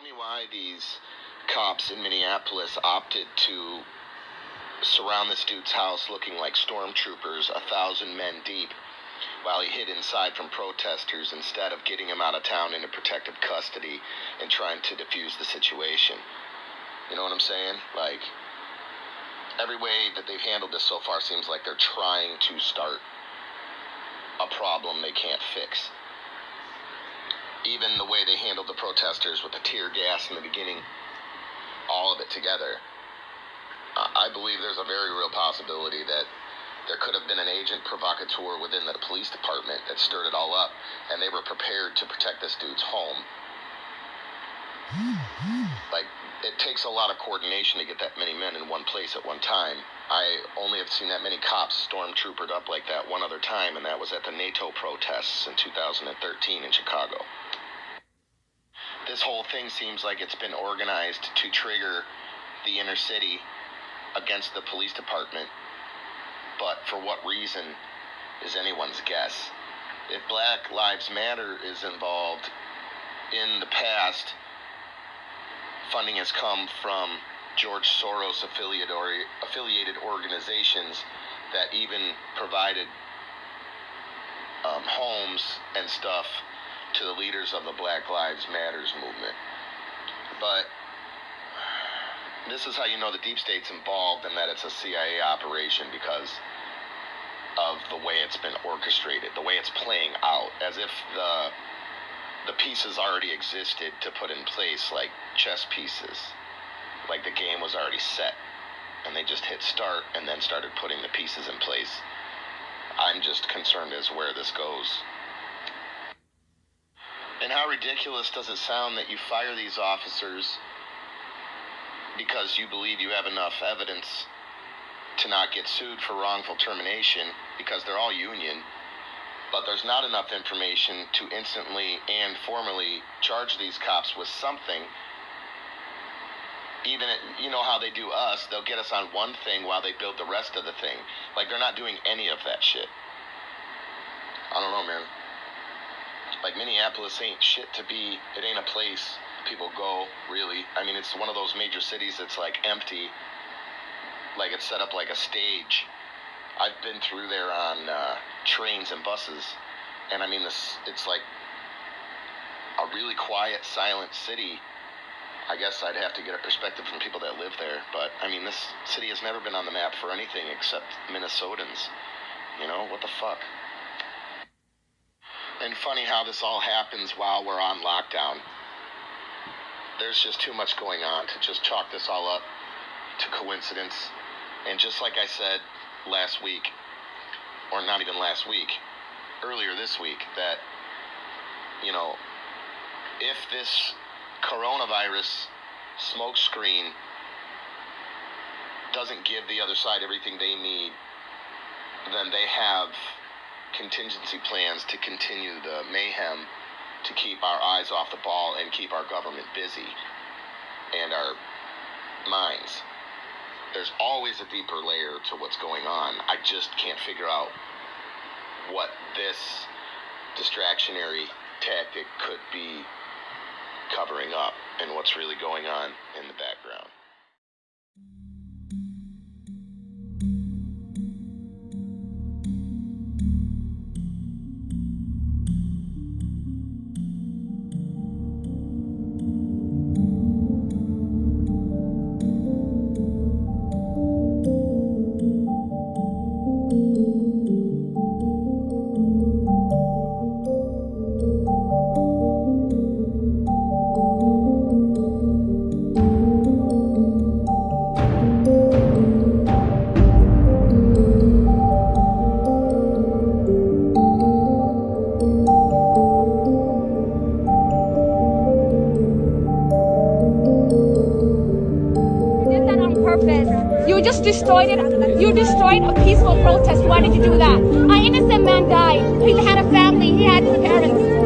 me why these cops in Minneapolis opted to surround this dude's house looking like stormtroopers, 1,000 men deep, while he hid inside from protesters instead of getting him out of town into protective custody and trying to defuse the situation. You know what I'm saying? Like, every way that they've handled this so far seems like they're trying to start a problem they can't fix. Even the way they handled the protesters with the tear gas in the beginning, all of it together. I believe there's a very real possibility that there could have been an agent provocateur within the police department that stirred it all up, and they were prepared to protect this dude's home. Like, it takes a lot of coordination to get that many men in one place at one time. I only have seen that many cops stormtroopered up like that one other time, and that was at the NATO protests in 2013 in Chicago. This whole thing seems like it's been organized to trigger the inner city against the police department, but for what reason is anyone's guess. If Black Lives Matter is involved, in the past, funding has come from George Soros affiliated organizations that even provided homes and stuff to the leaders of the Black Lives Matters movement. But this is how you know the deep state's involved and that it's a CIA operation, because of the way it's been orchestrated, the way it's playing out, as if the pieces already existed to put in place, like chess pieces, like the game was already set and they just hit start and then started putting the pieces in place. I'm just concerned as where this goes. And how ridiculous does it sound that you fire these officers because you believe you have enough evidence to not get sued for wrongful termination, because they're all union, but there's not enough information to instantly and formally charge these cops with something. Even, you know how they do us, they'll get us on one thing while they build the rest of the thing. Like, they're not doing any of that shit. I don't know, man. Like, Minneapolis ain't shit to be. It ain't a place people go, really. I mean, it's one of those major cities that's, like, empty. Like, it's set up like a stage. I've been through there on trains and buses. And, I mean, it's like a really quiet, silent city. I guess I'd have to get a perspective from people that live there. But, I mean, this city has never been on the map for anything except Minnesotans. You know, what the fuck? And funny how this all happens while we're on lockdown. There's just too much going on to just chalk this all up to coincidence. And just like I said last week, or not even last week, earlier this week, that, you know, if this coronavirus smokescreen doesn't give the other side everything they need, then they have contingency plans to continue the mayhem, to keep our eyes off the ball and keep our government busy and our minds. There's always a deeper layer to what's going on. I just can't figure out what this distractionary tactic could be covering up and what's really going on in the background. You just destroyed it. You destroyed a peaceful protest. Why did you do that? An innocent man died. He had a family. He had his parents.